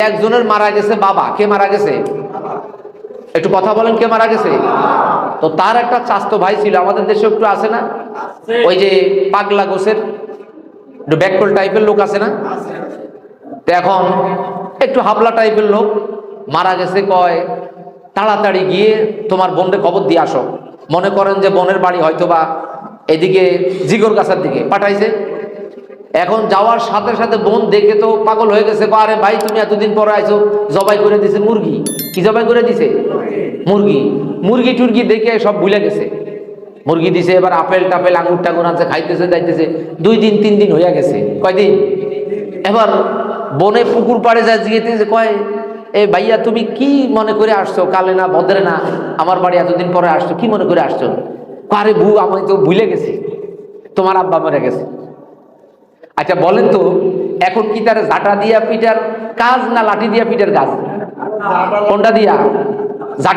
একজনের মারা গেছে বাবা। কে মারা গেছে? একটু কথা বলেন, কে মারা গেছে? তো তার একটা চাস্তো ভাই ছিল, আমাদের দেশে একটু আছে না, ওই যে পাগলা গোছের একটু ব্যাককল টাইপের লোক আছে না, তো এখন একটু হাবলা টাইপের লোক মারা গেছে। কয় তাড়াতাড়ি গিয়ে তোমার বোনকে খবর দিয়ে আসো। মনে করেন যে বোনের বাড়ি হয়তোবা এদিকে জিগরগাছার দিকে পাঠাইছে। এখন যাওয়ার সাথে সাথে বোন দেখে তো পাগল হয়ে গেছে, আরে ভাই তুমি এতদিন পরে আইছো, জবাই করে দিছে মুরগি। কি জবাই করে দিছে? মুরগি। মুরগি টুরগি দেখে সব ভুলে গেছে, মুরগি দিছে। এবার আপেল টাপেল আঙুর টাঙুর আছে, খাইতেছে যাইতেছে। 2 দিন 3 দিন হইয়া গেছে। কয়দিন? এবার বনে পুকুর পাড়ে যায় জিজ্ঞেস, কয় এ ভাইয়া তুমি কি মনে করে আসছো, কালে না ভদ্রে না, আমার বাড়ি এতদিন পরে আসছো, কি মনে করে আসছো? আরে বউ, আমি তো ভুলে গেছি, তোমার আব্বা মরে গেছে। আচ্ছা বলেন তো, এখন কি তার ঝাঁটা দিয়া পিটার কাজ না লাঠি দিয়া পিটার কাজ? কোনটা দিয়া?